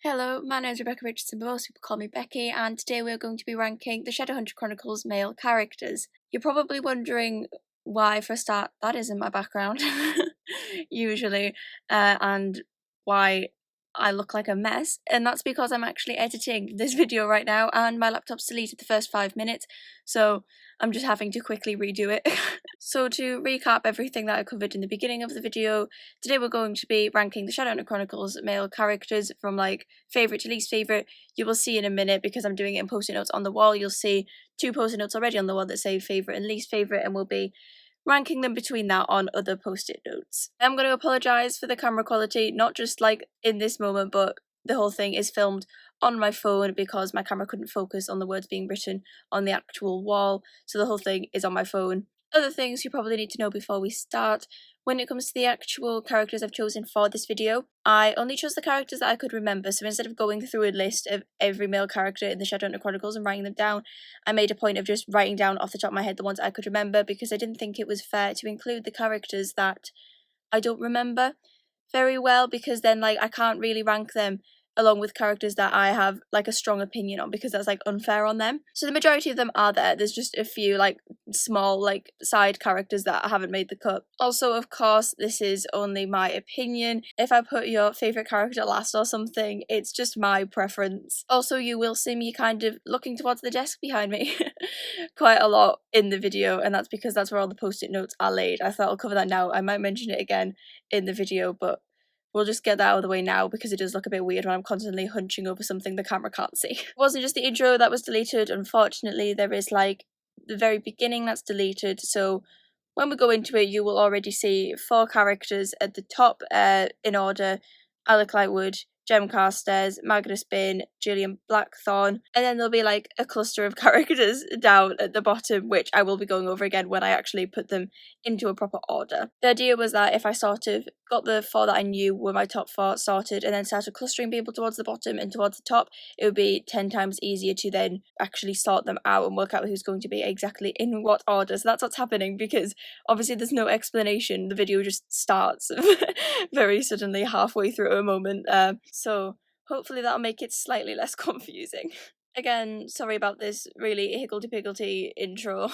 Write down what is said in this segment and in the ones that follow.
Hello, my name is Rebecca Richardson, but most people call me Becky, and today we're going to be ranking the Shadowhunter Chronicles male characters. You're probably wondering why, for a start, that is in my background, usually, and why I look like a mess, and that's because I'm actually editing this video right now, and my laptop's deleted the first 5 minutes, so I'm just having to quickly redo it. So to recap everything that I covered in the beginning of the video, today we're going to be ranking the Shadowhunter Chronicles male characters from like favourite to least favourite. You will see in a minute, because I'm doing it in post-it notes on the wall, you'll see 2 post-it notes already on the wall that say favourite and least favourite, and we'll be ranking them between that on other post-it notes. I'm going to apologise for the camera quality, not just like in this moment, but the whole thing is filmed on my phone because my camera couldn't focus on the words being written on the actual wall, so the whole thing is on my phone. Other things you probably need to know before we start. When it comes to the actual characters I've chosen for this video, I only chose the characters that I could remember, so instead of going through a list of every male character in the Shadowhunter Chronicles and writing them down, I made a point of just writing down off the top of my head the ones I could remember, because I didn't think it was fair to include the characters that I don't remember very well, because then like I can't really rank them along with characters that I have like a strong opinion on, because that's like unfair on them. So the majority of them are there. There's just a few like small like side characters that haven't made the cut. Also, of course, this is only my opinion. If I put your favourite character last or something, it's just my preference. Also, you will see me kind of looking towards the desk behind me quite a lot in the video, and that's because that's where all the post-it notes are laid. I thought I'll cover that now. I might mention it again in the video, but we'll just get that out of the way now because it does look a bit weird when I'm constantly hunching over something the camera can't see. It wasn't just the intro that was deleted, unfortunately. There is like the very beginning that's deleted, so when we go into it you will already see 4 characters at the top in order: Alec Lightwood, Jem Carstairs, Magnus Bain, Gillian Blackthorn, and then there'll be like a cluster of characters down at the bottom, which I will be going over again when I actually put them into a proper order. The idea was that if I sort of got the 4 that I knew were my top 4 sorted and then started clustering people towards the bottom and towards the top, it would be 10 times easier to then actually sort them out and work out who's going to be exactly in what order. So that's what's happening, because obviously there's no explanation. The video just starts very suddenly halfway through a moment. So hopefully that'll make it slightly less confusing. Again, sorry about this really higgledy-piggledy intro.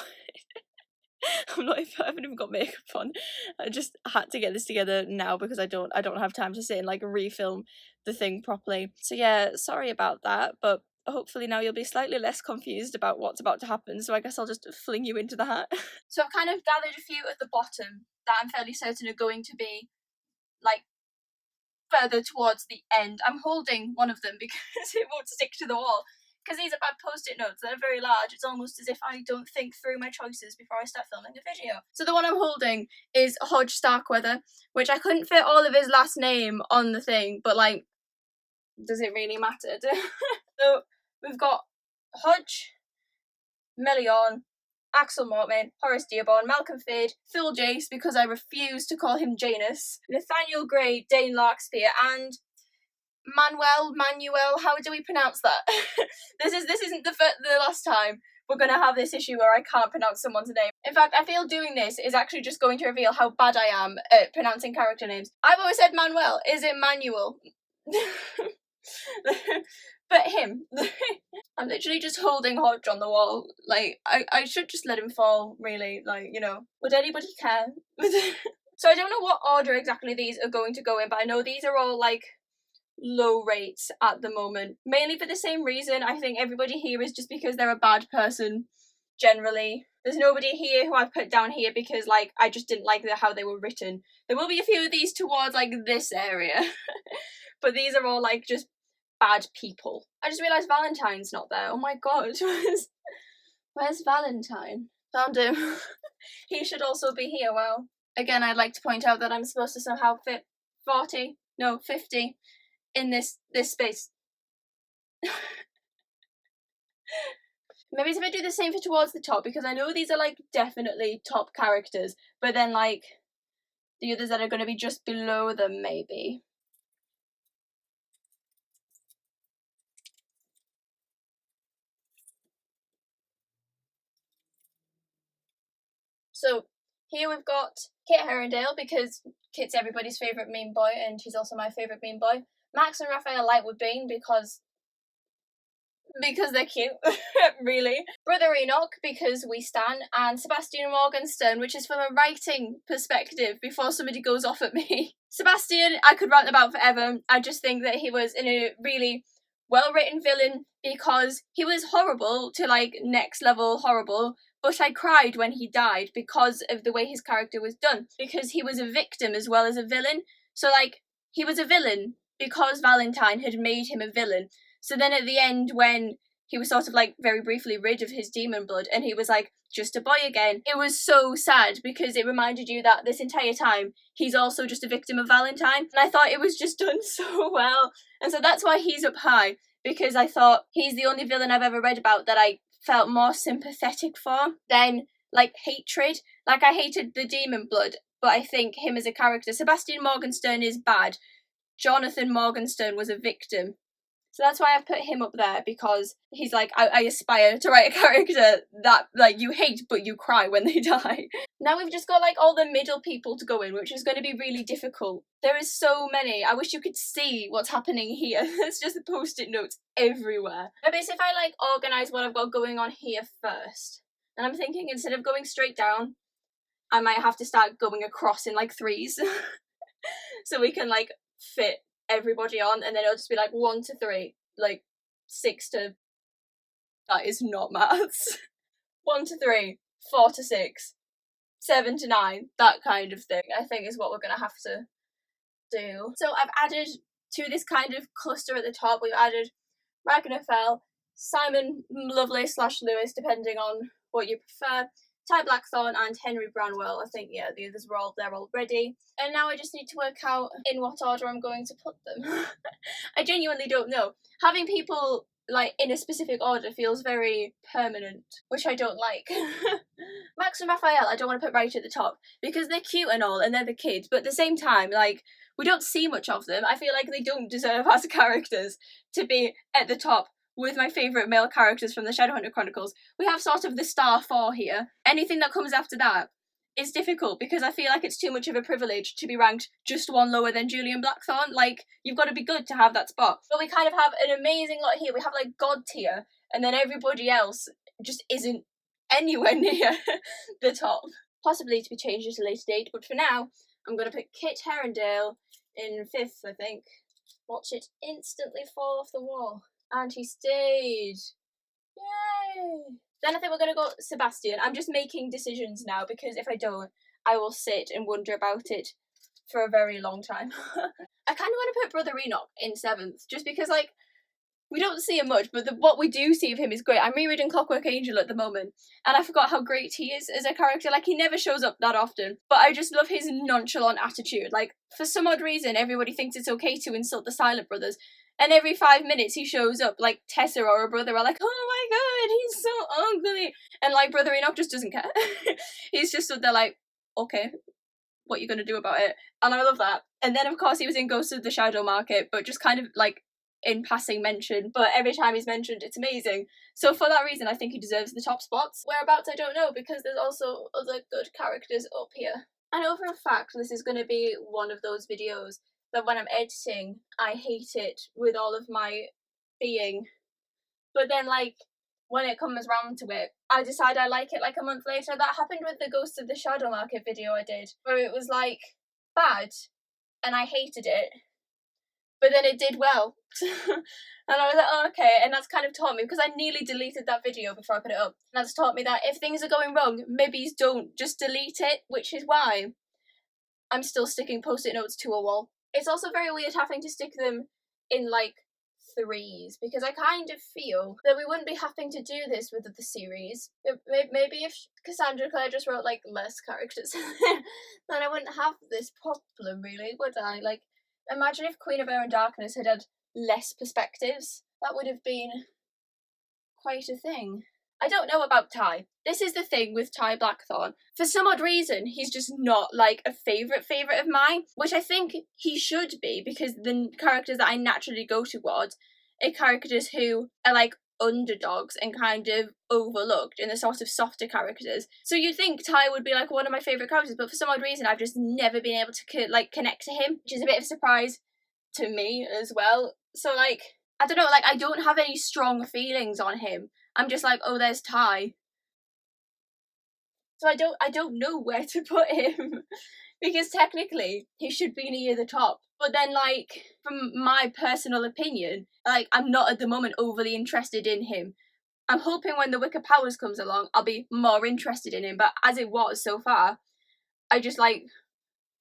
I haven't even got makeup on. I just had to get this together now because I don't have time to sit and like refilm the thing properly. So yeah, sorry about that, but hopefully now you'll be slightly less confused about what's about to happen, so I guess I'll just fling you into the hat. So I've kind of gathered a few at the bottom that I'm fairly certain are going to be like further towards the end. I'm holding one of them because it won't stick to the wall, because these are bad post-it notes. They're very large. It's almost as if I don't think through my choices before I start filming a video. So the one I'm holding is Hodge Starkweather, which I couldn't fit all of his last name on the thing, but like, does it really matter? So we've got Hodge, Meliorn, Axel Mortmain, Horace Dearborn, Malcolm Fade, Phil Jace, because I refuse to call him Janus, Nathaniel Gray, Dane Larkspear, and Manuel, how do we pronounce that? This isn't the last time we're going to have this issue where I can't pronounce someone's name. In fact, I feel doing this is actually just going to reveal how bad I am at pronouncing character names. I've always said Manuel. Is it Manuel? But him. I'm literally just holding Hodge on the wall. Like, I should just let him fall, really. Like, you know, would anybody care? So I don't know what order exactly these are going to go in, but I know these are all, like, low rates at the moment. Mainly for the same reason. I think everybody here is just because they're a bad person, generally. There's nobody here who I've put down here because, like, I just didn't like how they were written. There will be a few of these towards, like, this area. But these are all, like, just bad people. I just realised Valentine's not there. Oh my god. Where's Valentine? Found him. He should also be here. Well, again, I'd like to point out that I'm supposed to somehow fit 50 in this space. Maybe if I do the same for towards the top, because I know these are like definitely top characters, but then like the others that are going to be just below them maybe. So here we've got Kit Herondale, because Kit's everybody's favourite meme boy and he's also my favourite meme boy. Max and Raphael Lightwood being because they're cute, really. Brother Enoch, because we stan, and Sebastian Morgenstern, which is from a writing perspective, before somebody goes off at me. Sebastian, I could rant about forever. I just think that he was in a really well-written villain, because he was horrible to, like, next level horrible, but I cried when he died because of the way his character was done, because he was a victim as well as a villain. So, like, he was a villain because Valentine had made him a villain. So then at the end, when he was sort of like very briefly rid of his demon blood and he was like just a boy again, it was so sad because it reminded you that this entire time he's also just a victim of Valentine. And I thought it was just done so well. And so that's why he's up high, because I thought he's the only villain I've ever read about that I felt more sympathetic for than like hatred. Like, I hated the demon blood, but I think him as a character, Sebastian Morgenstern is bad. Jonathan Morgenstern was a victim. So that's why I've put him up there, because he's like, I aspire to write a character that, like, you hate but you cry when they die. Now we've just got, like, all the middle people to go in, which is going to be really difficult. There is so many. I wish you could see what's happening here. There's just post-it notes everywhere. Maybe if I, like, organise what I've got going on here first. And I'm thinking, instead of going straight down, I might have to start going across in, like, threes. So we can, like, fit everybody on, and then it'll just be like 1 to 3, like 6 to, that is not maths. 1 to 3, 4 to 6, 7 to 9, that kind of thing, I think is what we're gonna have to do. So I've added to this kind of cluster at the top, we've added Ragnarfell, Simon Lovelace / Lewis, depending on what you prefer, Ty Blackthorne and Henry Branwell. I think, yeah, the others were all there already. And now I just need to work out in what order I'm going to put them. I genuinely don't know. Having people, like, in a specific order feels very permanent, which I don't like. Max and Raphael I don't want to put right at the top, because they're cute and all, and they're the kids, but at the same time, like, we don't see much of them. I feel like they don't deserve as characters to be at the top with my favourite male characters from the Shadowhunter Chronicles. We have sort of the star 4 here. Anything that comes after that is difficult, because I feel like it's too much of a privilege to be ranked just one lower than Julian Blackthorne. Like, you've got to be good to have that spot. But we kind of have an amazing lot here. We have, like, God tier, and then everybody else just isn't anywhere near the top. Possibly to be changed at a later date, but for now, I'm going to put Kit Herondale in 5th, I think. Watch it instantly fall off the wall. And he stayed. Yay! Then I think we're going to go Sebastian. I'm just making decisions now, because if I don't, I will sit and wonder about it for a very long time. I kind of want to put Brother Enoch in 7th, just because, like, we don't see him much, but what we do see of him is great. I'm rereading Clockwork Angel at the moment, and I forgot how great he is as a character. Like, he never shows up that often, but I just love his nonchalant attitude. Like, for some odd reason, everybody thinks it's okay to insult the Silent Brothers, and every 5 minutes he shows up, like, Tessa or her brother are like, oh my god, he's so ugly, and, like, Brother Enoch just doesn't care. He's just stood there like, okay, what are you gonna do about it? And I love that. And then, of course, he was in Ghosts of the Shadow Market, but just kind of, like, in passing mention, but every time he's mentioned, it's amazing. So for that reason, I think he deserves the top spots. Whereabouts, I don't know, because there's also other good characters up here. I know for a fact this is going to be one of those videos that when I'm editing, I hate it with all of my being. But then, like, when it comes round to it, I decide I like it like a month later. That happened with the Ghost of the Shadow Market video I did, where it was, like, bad, and I hated it. But then it did well. And I was like, oh, okay. And that's kind of taught me, because I nearly deleted that video before I put it up. And that's taught me that if things are going wrong, maybe don't just delete it, which is why I'm still sticking post-it notes to a wall. It's also very weird having to stick them in, like, 3s, because I kind of feel that we wouldn't be having to do this with the series. Maybe if Cassandra Clare just wrote, like, less characters, then I wouldn't have this problem, really, would I? Like, imagine if Queen of Air and Darkness had had less perspectives. That would have been quite a thing. I don't know about Ty. This is the thing with Ty Blackthorne. For some odd reason, he's just not, like, a favourite of mine, which I think he should be, because the characters that I naturally go towards are characters who are, like, underdogs and kind of overlooked, and the sort of softer characters. So you'd think Ty would be, like, one of my favourite characters, but for some odd reason I've just never been able to, like, connect to him, which is a bit of a surprise to me as well. So, like, I don't know, like, I don't have any strong feelings on him. I'm just like, oh, there's Ty. So I don't know where to put him. Because technically, he should be near the top. But then, like, from my personal opinion, like, I'm not at the moment overly interested in him. I'm hoping when the Wicker Powers comes along, I'll be more interested in him. But as it was so far, I just, like,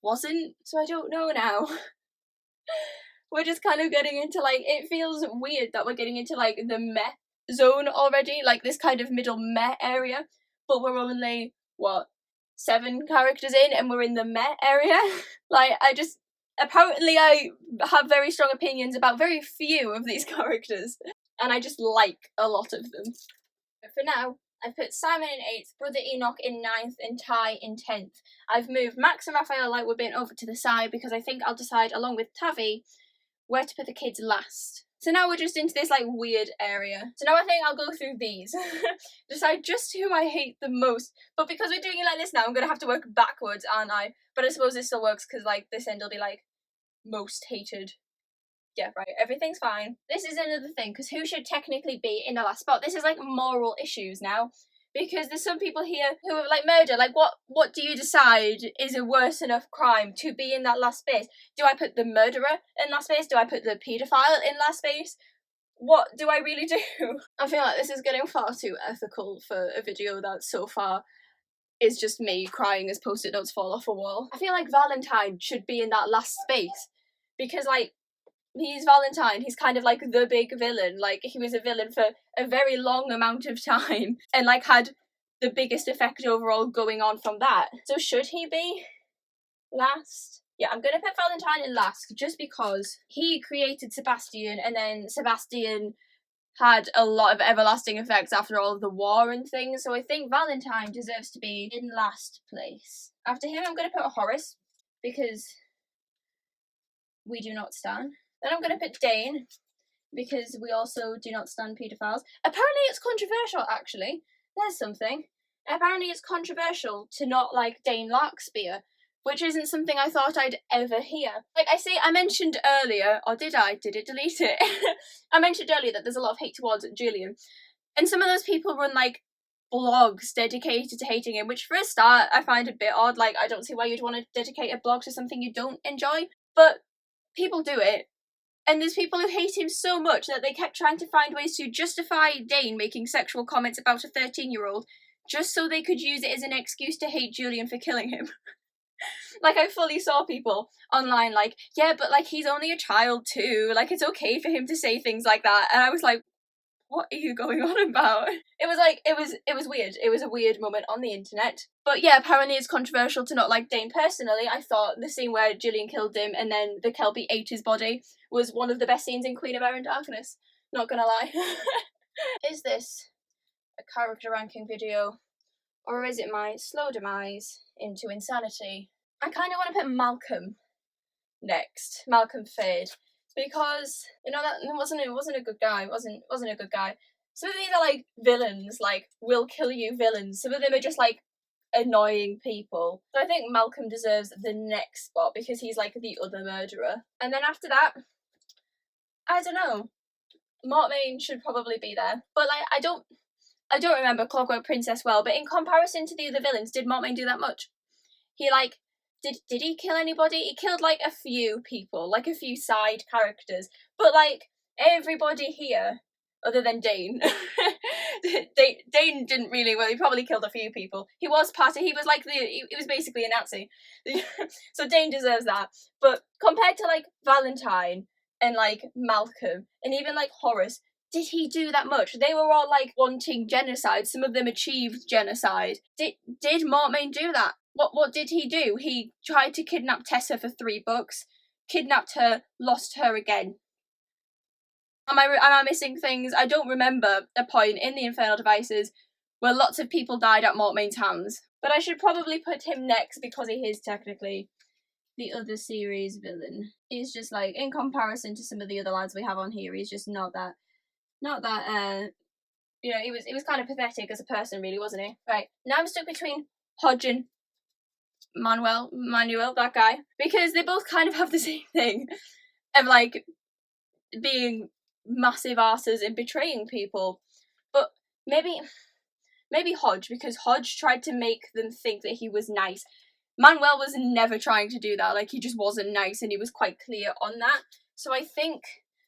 wasn't. So I don't know now. We're just kind of getting into, like, it feels weird that we're getting into, like, the meh zone already. Like, this kind of middle meh area. But we're only, 7 characters in, and we're in the meh area. Like, apparently I have very strong opinions about very few of these characters, and I just like a lot of them. But for now, I've put Simon in 8th, Brother Enoch in 9th, and Ty in 10th. I've moved Max and Raphael Lightwood over to the side because I think I'll decide, along with Tavi, where to put the kids last. So now we're just into this, like, weird area. So now I think I'll go through these. Decide just who I hate the most. But because we're doing it like this now, I'm going to have to work backwards, aren't I? But I suppose this still works because, like, this end will be, like, most hated. Yeah, right, everything's fine. This is another thing, because who should technically be in the last spot? This is, like, moral issues now. Because there's some people here who have, like, murder. Like, what do you decide is a worse enough crime to be in that last space? Do I put the murderer in last space? Do I put the paedophile in last space? What do I really do? I feel like this is getting far too ethical for a video that so far is just me crying as post-it notes fall off a wall. I feel like Valentine should be in that last space. Because, like, he's Valentine, he's kind of like the big villain. Like, he was a villain for a very long amount of time and, like, had the biggest effect overall going on from that. So should he be last? Yeah, I'm gonna put Valentine in last just because he created Sebastian, and then Sebastian had a lot of everlasting effects after all of the war and things, so I think Valentine deserves to be in last place. After him, I'm gonna put Horace, because we do not stand. Then I'm going to put Dane, because we also do not stand paedophiles. Apparently it's controversial, actually. There's something. Apparently it's controversial to not like Dane Larkspur, which isn't something I thought I'd ever hear. Like, I mentioned earlier, or did I? Did it delete it? I mentioned earlier that there's a lot of hate towards Julian. And some of those people run, like, blogs dedicated to hating him, which for a start I find a bit odd. Like, I don't see why you'd want to dedicate a blog to something you don't enjoy. But people do it. And there's people who hate him so much that they kept trying to find ways to justify Dane making sexual comments about a 13-year-old just so they could use it as an excuse to hate Julian for killing him. Like, I fully saw people online like, yeah, but, like, he's only a child too. Like, it's okay for him to say things like that. And I was like, what are you going on about? It was weird. It was a weird moment on the internet. But yeah, apparently it's controversial to not like Dane personally. I thought the scene where Julian killed him and then the Kelpie ate his body was one of the best scenes in Queen of Air and Darkness. Not gonna lie. Is this a character ranking video? Or is it my slow demise into insanity? I kind of want to put Malcolm next. Malcolm Fade. Because, you know, that wasn't a good guy. Wasn't a good guy. Some of these are like villains, like will kill you villains. Some of them are just like annoying people. So I think Malcolm deserves the next spot because he's like the other murderer. And then after that, I don't know. Mortmain should probably be there. But like I don't remember Clockwork Princess well, but in comparison to the other villains, did Mortmain do that much? He like Did he kill anybody? He killed, like, a few people, like, a few side characters. But, like, everybody here, other than Dane, Dane didn't really, well, he probably killed a few people. He was basically a Nazi. So Dane deserves that. But compared to, like, Valentine and, like, Malcolm, and even, like, Horace, did he do that much? They were all, like, wanting genocide. Some of them achieved genocide. Did Mortmain do that? What did he do? He tried to kidnap Tessa for 3 books, kidnapped her, lost her again. Am I missing things? I don't remember a point in the Infernal Devices where lots of people died at Mortmain's hands. But I should probably put him next because he is technically the other series villain. He's just like, in comparison to some of the other lads we have on here, he's just not that, you know, he was kind of pathetic as a person, really, wasn't he? Right, now I'm stuck between Hodge and Manuel, that guy, because they both kind of have the same thing. of, like, being massive asses and betraying people. But maybe Hodge, because Hodge tried to make them think that he was nice. Manuel was never trying to do that, like, he just wasn't nice, and he was quite clear on that. So I think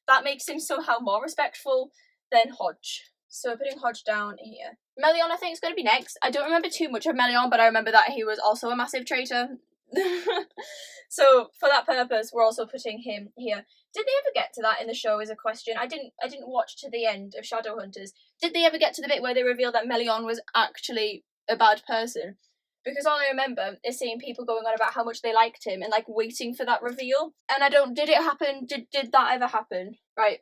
that makes him somehow more respectful than Hodge. So we're putting Hodge down here. Melion, I think, is going to be next. I don't remember too much of Melion, but I remember that he was also a massive traitor. So for that purpose, we're also putting him here. Did they ever get to that in the show is a question. I didn't watch to the end of Shadowhunters. Did they ever get to the bit where they revealed that Melion was actually a bad person? Because all I remember is seeing people going on about how much they liked him and, like, waiting for that reveal. And did it happen? Did that ever happen? Right.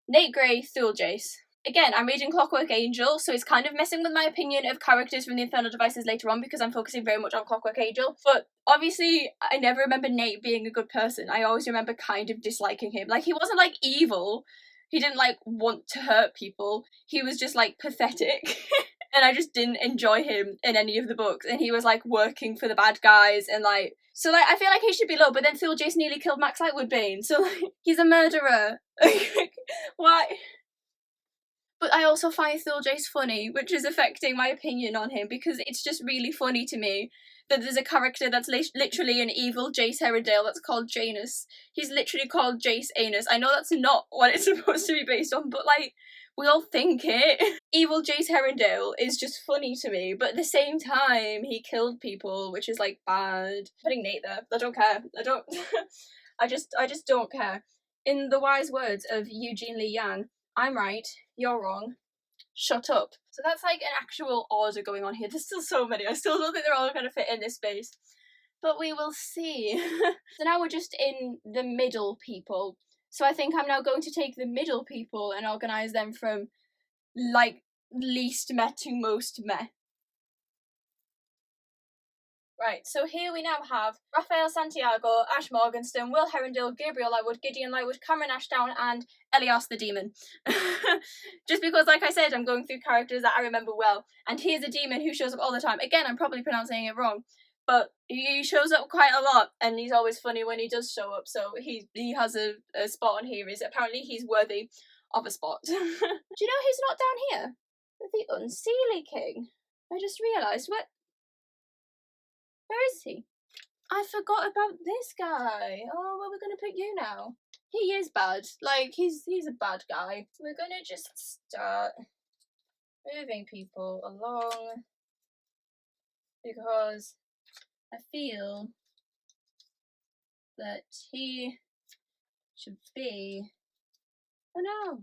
Nate Gray, Thule Jace. Again, I'm reading Clockwork Angel, so it's kind of messing with my opinion of characters from the Infernal Devices later on because I'm focusing very much on Clockwork Angel. But obviously, I never remember Nate being a good person. I always remember kind of disliking him. Like, he wasn't, like, evil. He didn't, like, want to hurt people. He was just, like, pathetic. And I just didn't enjoy him in any of the books. And he was, like, working for the bad guys and, like... So, like, I feel like he should be low, but then Phil Jace nearly killed Max Lightwood Bane. So, like, he's a murderer. Why? But I also find Thule Jace funny, which is affecting my opinion on him, because it's just really funny to me that there's a character that's literally an evil Jace Herondale that's called Janus. He's literally called Jace Anus. I know that's not what it's supposed to be based on, but, like, we all think it. Evil Jace Herondale is just funny to me, but at the same time, he killed people, which is, like, bad. Putting Nate there. I don't care. I just don't care. In the wise words of Eugene Lee Yang, I'm right, you're wrong, shut up. So that's, like, an actual order going on here. There's still so many. I still don't think they're all going to fit in this space. But we will see. So now we're just in the middle people. So I think I'm now going to take the middle people and organise them from, like, least meh to most meh. Right, so here we now have Raphael Santiago, Ash Morgenstern, Will Herondale, Gabriel Lightwood, Gideon Lightwood, Cameron Ashdown, and Elias the Demon. Just because, like I said, I'm going through characters that I remember well, and here's a demon who shows up all the time. Again, I'm probably pronouncing it wrong, but he shows up quite a lot, and he's always funny when he does show up, so he has a spot on here. Is apparently he's worthy of a spot. Do you know who's not down here? The Unseelie King. I just realised, where is he? I forgot about this guy. Oh, well, we're gonna pick you now. He is bad. Like, he's a bad guy. We're gonna just start moving people along because I feel that he should be... Oh no!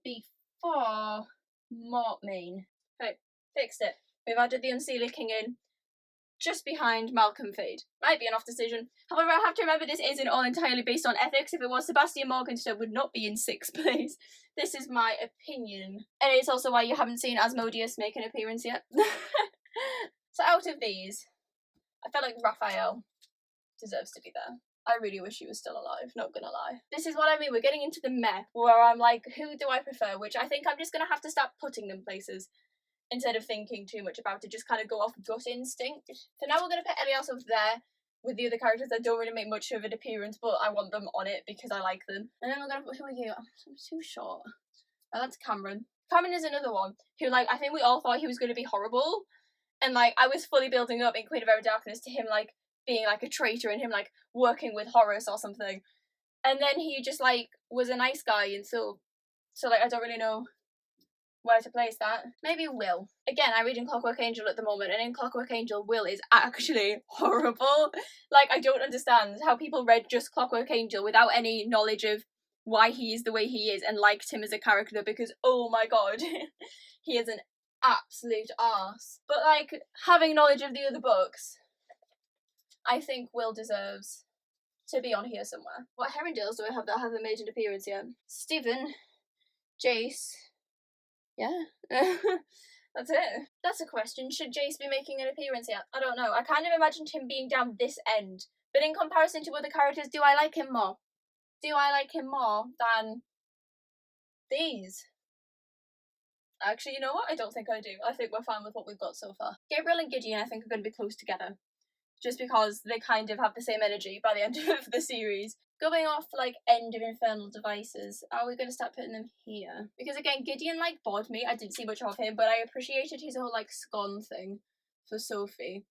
Before Mortmain. Okay, fixed it. We've added the Unseelie King in. Just behind Malcolm Fade. Might be an off decision. However, I have to remember this isn't all entirely based on ethics. If it was, Sebastian Morgenstern would not be in 6th place. This is my opinion. And it's also why you haven't seen Asmodeus make an appearance yet. So out of these, I felt like Raphael deserves to be there. I really wish he was still alive, not gonna lie. This is what I mean, we're getting into the meh, where I'm like, who do I prefer? Which I think I'm just gonna have to start putting them places. Instead of thinking too much about it, just kind of go off gut instinct. So now we're going to put Elias over there with the other characters that don't really make much of an appearance, but I want them on it because I like them. And then we're going to put, who are you? I'm too short. Oh, that's Cameron. Cameron is another one who, like, I think we all thought he was going to be horrible. And, like, I was fully building up in Queen of Ever Darkness to him, like, being, like, a traitor and him, like, working with Horace or something. And then he just, like, was a nice guy and so, like, I don't really know where to place that. Maybe Will. Again, I read in Clockwork Angel at the moment, and in Clockwork Angel, Will is actually horrible. Like, I don't understand how people read just Clockwork Angel without any knowledge of why he is the way he is and liked him as a character, because, oh my god, he is an absolute arse. But, like, having knowledge of the other books, I think Will deserves to be on here somewhere. What Herondales do I have that haven't made an appearance yet? Stephen, Jace... Yeah. That's it. That's a question. Should Jace be making an appearance yet? I don't know. I kind of imagined him being down this end. But in comparison to other characters, do I like him more? Do I like him more than these? Actually, you know what? I don't think I do. I think we're fine with what we've got so far. Gabriel and Gideon, I think, are going to be close together. Just because they kind of have the same energy by the end of the series. Going off, like, end of Infernal Devices, are we going to start putting them here? Because, again, Gideon, like, bored me. I didn't see much of him, but I appreciated his whole, like, scone thing for Sophie.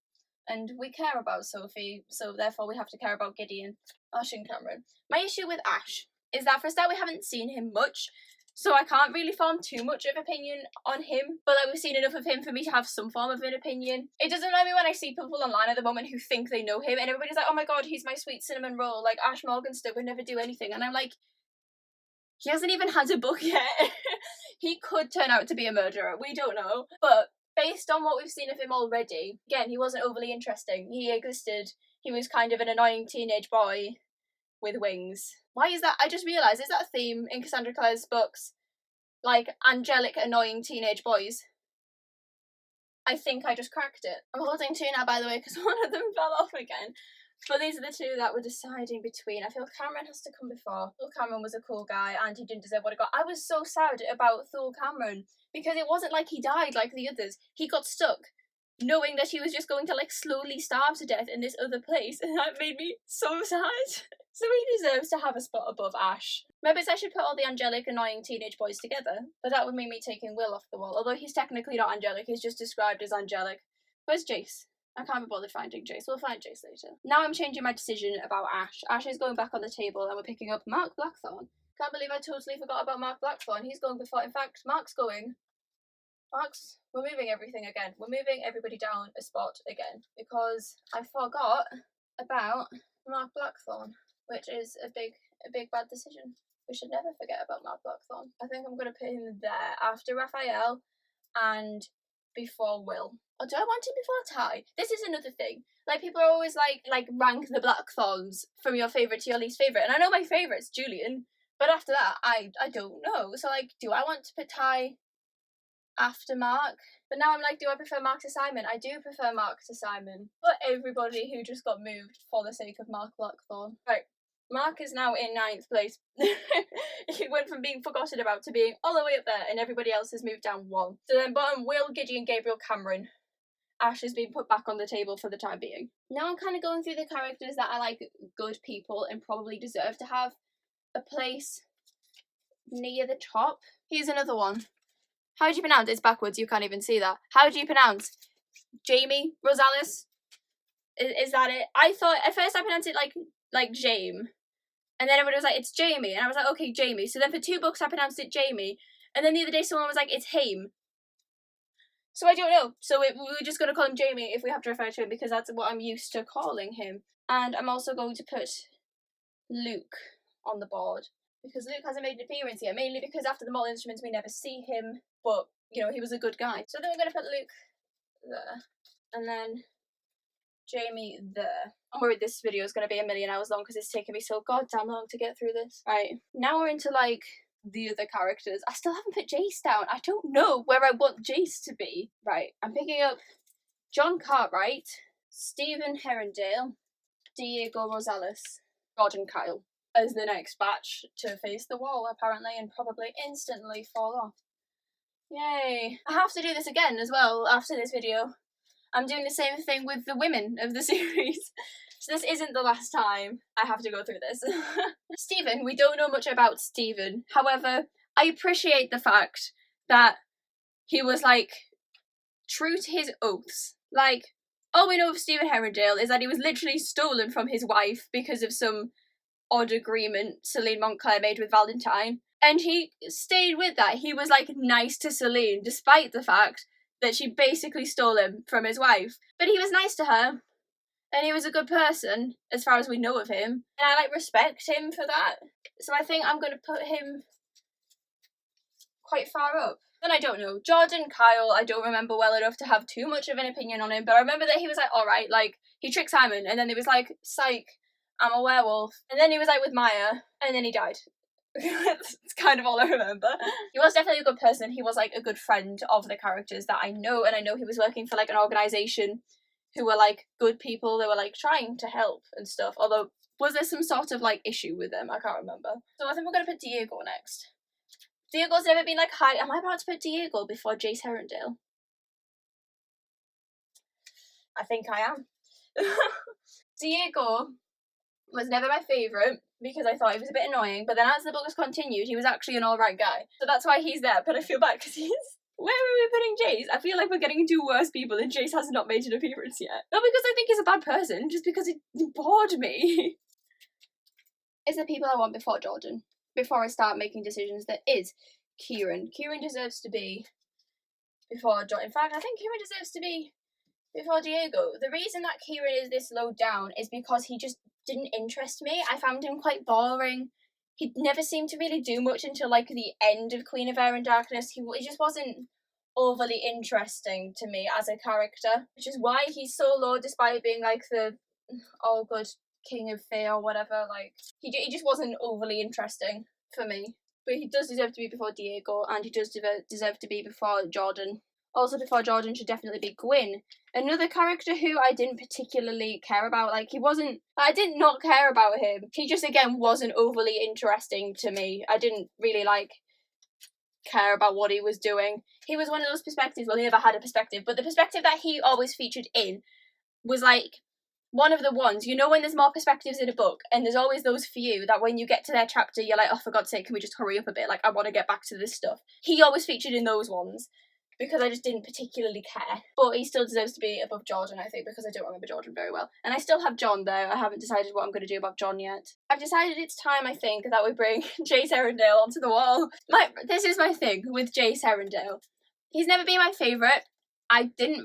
And we care about Sophie, so therefore we have to care about Gideon, Ash and Cameron. My issue with Ash is that, for a start, we haven't seen him much, so I can't really form too much of opinion on him, but like we've seen enough of him for me to have some form of an opinion. It doesn't annoy me when I see people online at the moment who think they know him, and everybody's like, oh my god, he's my sweet cinnamon roll, like Ash Morgenstern would never do anything, and I'm like, he hasn't even had a book yet. He could turn out to be a murderer, we don't know, but based on what we've seen of him already, again, he wasn't overly interesting. He existed, he was kind of an annoying teenage boy with wings. Why is that? I just realised, is that a theme in Cassandra Clare's books? Like, angelic, annoying teenage boys. I think I just cracked it. I'm holding two now, by the way, because one of them fell off again. But these are the two that we're deciding between. I feel Cameron has to come before. Thule Cameron was a cool guy, and he didn't deserve what he got. I was so sad about Thule Cameron, because it wasn't like he died like the others. He got stuck, knowing that he was just going to, like, slowly starve to death in this other place, and that made me so sad. So he deserves to have a spot above Ash. Maybe I should put all the angelic, annoying teenage boys together, but that would mean me taking Will off the wall, although he's technically not angelic, he's just described as angelic. Where's Jace? I can't be bothered finding Jace. We'll find Jace later. Now I'm changing my decision about Ash. Ash is going back on the table, and we're picking up Mark Blackthorn. Can't believe I totally forgot about Mark Blackthorn. He's going before. In fact, Mark's going. We're moving everything again. We're moving everybody down a spot again, because I forgot about Mark Blackthorn, which is a big bad decision. We should never forget about Mark Blackthorn. I think I'm going to put him there after Raphael and before Will. Or do I want him before Ty? This is another thing. Like, people are always like rank the Blackthorns from your favourite to your least favourite. And I know my favourite's Julian, but after that, I don't know. So, like, do I want to put Ty after Mark? But now I'm like, do I prefer Mark to Simon? I do prefer Mark to Simon. But everybody who just got moved for the sake of Mark Blackthorn. Right. Mark is now in 9th place. He went from being forgotten about to being all the way up there, and everybody else has moved down 1. So then bottom, Will, Gideon, Gabriel, Cameron. Ash has been put back on the table for the time being. Now I'm kind of going through the characters that are like good people and probably deserve to have a place near the top. Here's another one. How do you pronounce it? It's backwards, you can't even see that. How do you pronounce Jamie Rosales? Is that it? I thought, at first I pronounced it like Jame. And then everybody was like, it's Jamie. And I was like, okay, Jamie. So then for 2 books I pronounced it Jamie. And then the other day someone was like, it's Haim. So I don't know. So we're just going to call him Jamie if we have to refer to him, because that's what I'm used to calling him. And I'm also going to put Luke on the board, because Luke hasn't made an appearance yet, mainly because after the Mole Instruments we never see him, but, you know, he was a good guy. So then we're going to put Luke there. And then Jamie there. I'm worried this video is going to be 1,000,000 hours long because it's taken me so goddamn long to get through this. Right, now we're into, like, the other characters. I still haven't put Jace down. I don't know where I want Jace to be. Right, I'm picking up John Cartwright, Stephen Herondale, Diego Rosales, Gordon Kyle as the next batch to face the wall, apparently, and probably instantly fall off. Yay. I have to do this again as well after this video. I'm doing the same thing with the women of the series. So this isn't the last time I have to go through this. Stephen, we don't know much about Stephen. However, I appreciate the fact that he was, like, true to his oaths. Like, all we know of Stephen Herondale is that he was literally stolen from his wife because of some odd agreement Celine Montclair made with Valentine. And he stayed with that. He was, like, nice to Celine, despite the fact that she basically stole him from his wife. But he was nice to her. And he was a good person, as far as we know of him. And I, like, respect him for that. So I think I'm going to put him quite far up. Then I don't know. Jordan Kyle, I don't remember well enough to have too much of an opinion on him. But I remember that he was like, alright, like, he tricked Simon. And then he was like, psych, I'm a werewolf. And then he was like with Maya. And then he died. That's kind of all I remember. He was definitely a good person. He was, like, a good friend of the characters that I know. And I know he was working for, like, an organisation who were, like, good people. They were, like, trying to help and stuff. Although, was there some sort of, like, issue with them? I can't remember. So I think we're going to put Diego next. Diego's never been, like, high. Am I about to put Diego before Jace Herondale? I think I am. Diego was never my favourite, because I thought he was a bit annoying, but then as the book has continued, he was actually an alright guy. So that's why he's there, but I feel bad because he's... Where are we putting Jace? I feel like we're getting into worse people and Jace has not made an appearance yet. Not because I think he's a bad person, just because it bored me. It's the people I want before Jordan. Before I start making decisions, that is Kieran. Kieran deserves to be before Jordan. In fact, I think Kieran deserves to be before Diego. The reason that Kieran is this low down is because he just didn't interest me. I found him quite boring. He never seemed to really do much until, like, the end of Queen of Air and Darkness. He just wasn't overly interesting to me as a character, which is why he's so low despite being, like, the all-good King of Fae or whatever. Like, he just wasn't overly interesting for me. But he does deserve to be before Diego, and he does deserve to be before Jordan. Also before Jordan should definitely be Gwyn. Another character who I didn't particularly care about. Like, I did not care about him. He just, again, wasn't overly interesting to me. I didn't really, like, care about what he was doing. He was one of those perspectives, well, he never had a perspective, but the perspective that he always featured in was, like, one of the ones, you know, when there's more perspectives in a book, and there's always those few that when you get to their chapter, you're like, oh, for God's sake, can we just hurry up a bit? Like, I want to get back to this stuff. He always featured in those ones, because I just didn't particularly care. But he still deserves to be above Jordan, I think, because I don't remember Jordan very well. And I still have John, though. I haven't decided what I'm going to do about John yet. I've decided it's time, I think, that we bring Jace Herondale onto the wall. This is my thing with Jace Herondale. He's never been my favourite. I did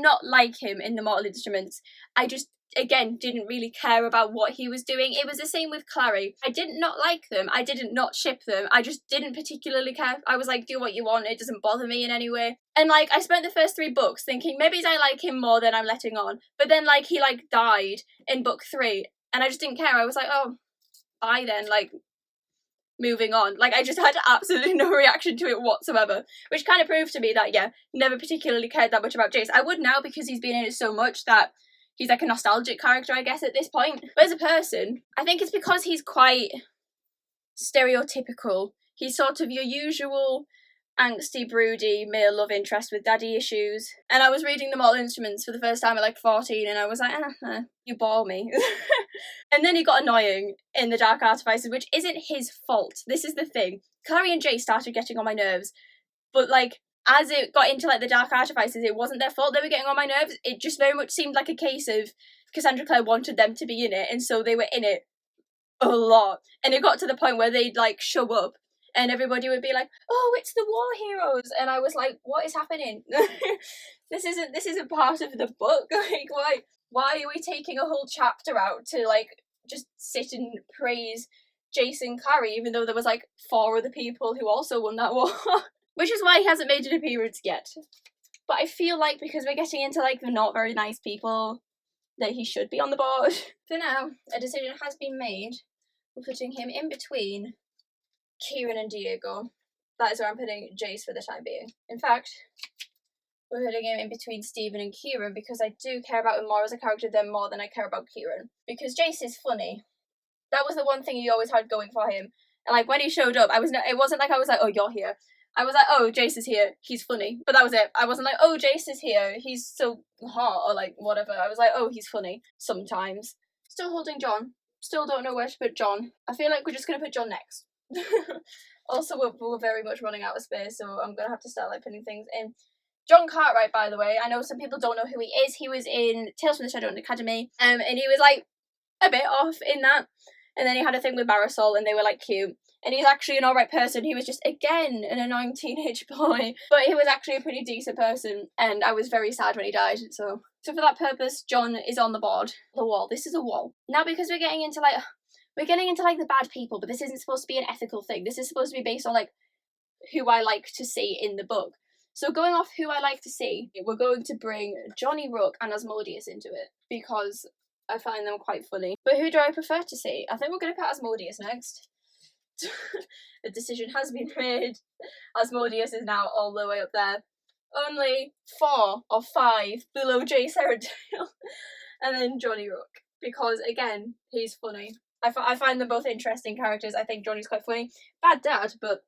not like him in the Mortal Instruments. I just, again, didn't really care about what he was doing. It was the same with Clary. I did not like them. I didn't not ship them. I just didn't particularly care. I was like, do what you want. It doesn't bother me in any way. And, like, I spent the first 3 books thinking, maybe I like him more than I'm letting on. But then, like, he, like, died in book 3. And I just didn't care. I was like, oh, bye then. Like, moving on. Like, I just had absolutely no reaction to it whatsoever, which kind of proved to me that, yeah, never particularly cared that much about Jace. I would now, because he's been in it so much that he's like a nostalgic character, I guess, at this point. But as a person, I think it's because he's quite stereotypical. He's sort of your usual angsty, broody male love interest with daddy issues. And I was reading the Mortal Instruments for the first time at like 14, and I was like, you bore me. And then he got annoying in the Dark Artifices, which isn't his fault. This is the thing. Clary and Jace started getting on my nerves, but, like, as it got into, like, the Dark Artifices, it wasn't their fault they were getting on my nerves. It just very much seemed like a case of Cassandra Clare wanted them to be in it, and so they were in it a lot. And it got to the point where they'd, like, show up, and everybody would be like, oh, it's the war heroes. And I was like, what is happening? This isn't part of the book. Like, why are we taking a whole chapter out to, like, just sit and praise Jace and Clary, even though there was, like, 4 other people who also won that war? Which is why he hasn't made an appearance yet. But I feel like because we're getting into, like, the not very nice people, that he should be on the board. For now, a decision has been made. We're putting him in between Kieran and Diego. That is where I'm putting Jace for the time being. In fact, we're putting him in between Stephen and Kieran because I do care about him more as a character than more than I care about Kieran. Because Jace is funny. That was the one thing he always had going for him. And, like, when he showed up, it wasn't like I was like, oh, you're here. I was like, oh, Jace is here, he's funny. But that was it. I wasn't like, oh, Jace is here, he's so hot, or, like, whatever. I was like, oh, he's funny. Sometimes. Still holding John. Still don't know where to put John. I feel like we're just going to put John next. Also, we're very much running out of space, so I'm going to have to start, like, putting things in. John Cartwright, by the way, I know some people don't know who he is. He was in Tales from the Shadowhunter Academy, and he was, like, a bit off in that. And then he had a thing with Marisol, and they were, like, cute. And he's actually an alright person. He was just, again, an annoying teenage boy. But he was actually a pretty decent person, and I was very sad when he died, so for that purpose, John is on the board. The wall. This is a wall. Now, because we're getting into, like, the bad people, but this isn't supposed to be an ethical thing. This is supposed to be based on, like, who I like to see in the book. So going off who I like to see, we're going to bring Johnny Rook and Asmodeus into it, because I find them quite funny. But who do I prefer to see? I think we're going to put Asmodeus next. The decision has been made. Asmodeus is now all the way up there. Only 4 or 5 below Jace Herondale. And then Johnny Rook. Because, again, he's funny. I find them both interesting characters. I think Johnny's quite funny. Bad dad, but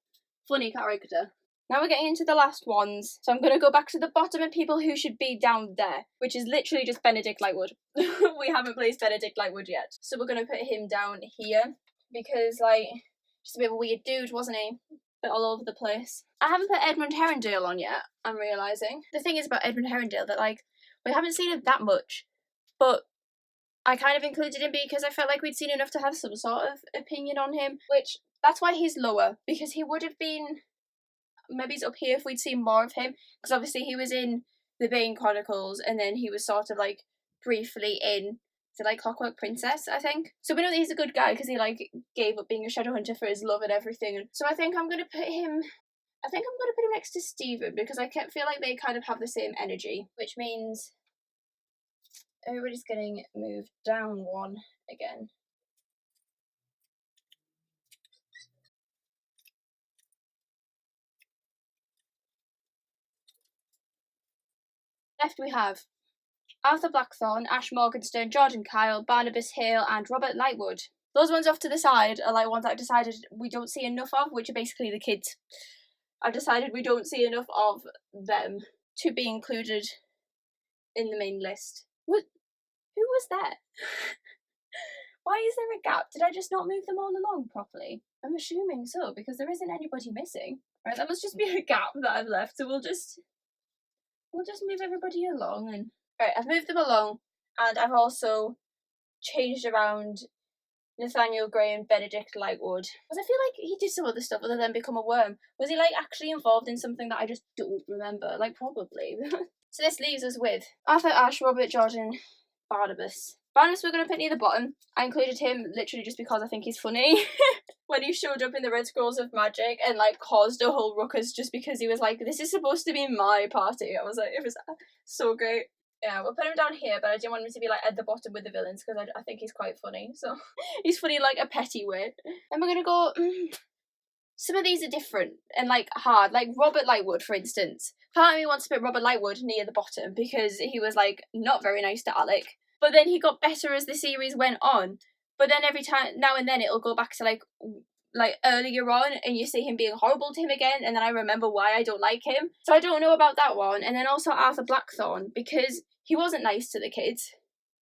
funny character. Now we're getting into the last ones. So I'm going to go back to the bottom of people who should be down there, which is literally just Benedict Lightwood. We haven't placed Benedict Lightwood yet. So we're going to put him down here because, like, just a bit of a weird dude, wasn't he? Bit all over the place. I haven't put Edmund Herondale on yet, I'm realising. The thing is about Edmund Herondale that, like, we haven't seen him that much, but I kind of included him because I felt like we'd seen enough to have some sort of opinion on him, which, that's why he's lower, because he would have been... maybe he's up here if we'd seen more of him, because obviously he was in the Bane Chronicles and then he was sort of like briefly in like Clockwork Princess, I think. So we know that he's a good guy because he like gave up being a Shadowhunter for his love and everything. So I think I'm going to put him next to Stephen because I feel like they kind of have the same energy, which means everybody's getting moved down one again. Left we have Arthur Blackthorne, Ash Morganstone, Jordan Kyle, Barnabas Hale, and Robert Lightwood. Those ones off to the side are like ones that I've decided we don't see enough of, which are basically the kids. I've decided we don't see enough of them to be included in the main list. Who was that? Why is there a gap? Did I just not move them all along properly? I'm assuming so, because there isn't anybody missing. Right, that must just be a gap that I've left, so we'll just move everybody along. And right, I've moved them along, and I've also changed around Nathaniel Gray and Benedict Lightwood. Because I feel like he did some other stuff other than become a worm. Was he like actually involved in something that I just don't remember? Like probably. So this leaves us with Arthur, Ash, Robert, Jordan, Barnabas. Barnabas we're going to put near the bottom. I included him literally just because I think he's funny. When he showed up in the Red Scrolls of Magic and like caused a whole ruckus just because he was like, this is supposed to be my party. I was like, it was so great. Yeah, we'll put him down here, but I didn't want him to be like at the bottom with the villains because I think he's quite funny. So he's funny in like a petty way. Then we're going to go... some of these are different and like hard. Like Robert Lightwood, for instance. Part of me wants to put Robert Lightwood near the bottom because he was like not very nice to Alec. But then he got better as the series went on. But then every time, now and then, it'll go back to like earlier on, and you see him being horrible to him again, and then I remember why I don't like him. So I don't know about that one. And then also Arthur Blackthorne, because he wasn't nice to the kids.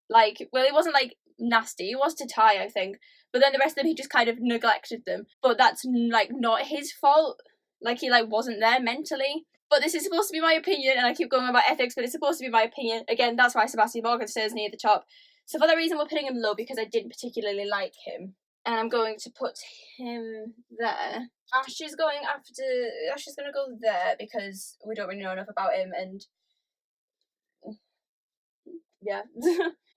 Like, well, he wasn't like nasty. He was to Ty, I think. But then the rest of them, he just kind of neglected them. But that's like not his fault. Like he like wasn't there mentally. But this is supposed to be my opinion, and I keep going about ethics, but it's supposed to be my opinion. Again, that's why Sebastian Morgenstern is near the top. So for that reason, we're putting him low, because I didn't particularly like him. And I'm going to put him there. Ash is going to go there, because we don't really know enough about him, and... yeah.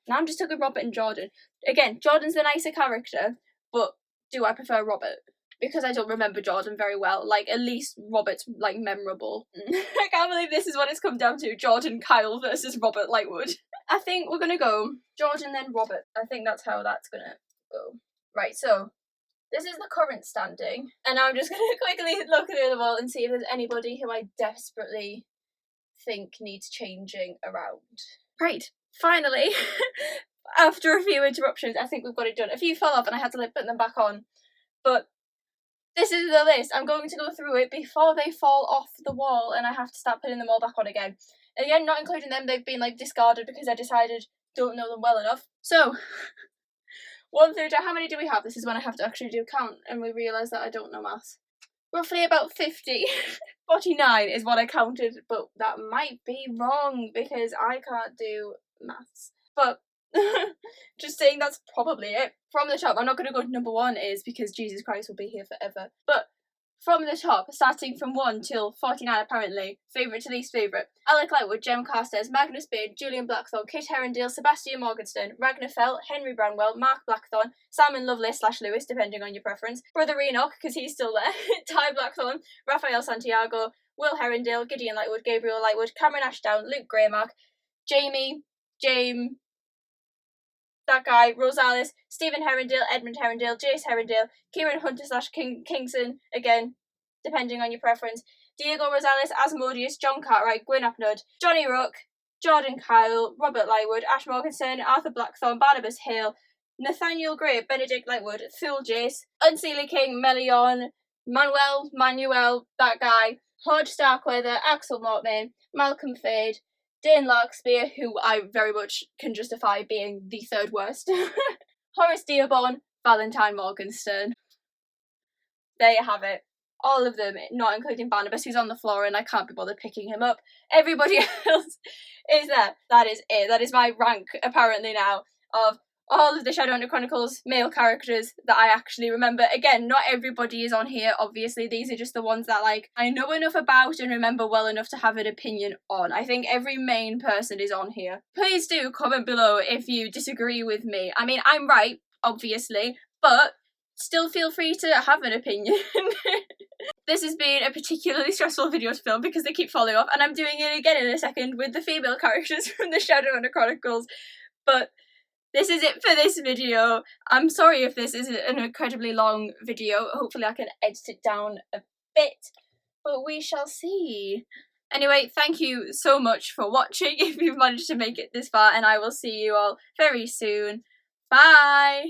Now I'm just talking Robert and Jordan. Again, Jordan's the nicer character, but do I prefer Robert? Because I don't remember Jordan very well. Like, at least Robert's, like, memorable. I can't believe this is what it's come down to. Jordan Kyle versus Robert Lightwood. I think we're gonna go Jordan then Robert. I think that's how that's gonna go. Right, so this is the current standing. And I'm just gonna quickly look through the wall and see if there's anybody who I desperately think needs changing around. Right, finally. After a few interruptions, I think we've got it done. A few fell off and I had to like put them back on. But this is the list. I'm going to go through it before they fall off the wall and I have to start putting them all back on again. Again, not including them, they've been like discarded because I decided don't know them well enough. So, 1 through 10, how many do we have? This is when I have to actually do count and we realise that I don't know maths. Roughly about 50. 49 is what I counted, but that might be wrong because I can't do maths. But just saying that's probably it. From the top, I'm not going to go to number 1 is because Jesus Christ will be here forever. But from the top, starting from 1 till 49 apparently, favourite to least favourite. Alec Lightwood, Jem Carstairs, Magnus Beard, Julian Blackthorne, Kit Herondale, Sebastian Morgenstern, Ragnar Felt, Henry Branwell, Mark Blackthorne, Simon Lovelace / Lewis, depending on your preference, Brother Enoch, because he's still there, Ty Blackthorne, Raphael Santiago, Will Herondale, Gideon Lightwood, Gabriel Lightwood, Cameron Ashdown, Luke Greymark, Jamie, James, that guy, Rosales, Stephen Herondale, Edmund Herondale, Jace Herondale, Kieran Hunter / Kingston, again, depending on your preference, Diego Rosales, Asmodeus, John Cartwright, Gwyn Apnod, Johnny Rook, Jordan Kyle, Robert Lightwood, Ash Morganstone, Arthur Blackthorne, Barnabas Hale, Nathaniel Gray, Benedict Lightwood, Phil Jace, Unseelie King, Melion, Manuel, that guy, Hodge Starkweather, Axel Mortmain, Malcolm Fade, Dane Larkspur, who I very much can justify being the third worst, Horace Dearborn, Valentine Morgenstern. There you have it. All of them, not including Barnabas, who's on the floor and I can't be bothered picking him up. Everybody else is there. That is it. That is my rank, apparently, now, of all of the Shadowhunter Chronicles male characters that I actually remember. Again, not everybody is on here, obviously. These are just the ones that, like, I know enough about and remember well enough to have an opinion on. I think every main person is on here. Please do comment below if you disagree with me. I mean, I'm right, obviously, but still feel free to have an opinion. This has been a particularly stressful video to film because they keep falling off, and I'm doing it again in a second with the female characters from the Shadowhunter Chronicles. But this is it for this video. I'm sorry if this is an incredibly long video. Hopefully I can edit it down a bit, but we shall see. Anyway, thank you so much for watching if you've managed to make it this far, and I will see you all very soon. Bye!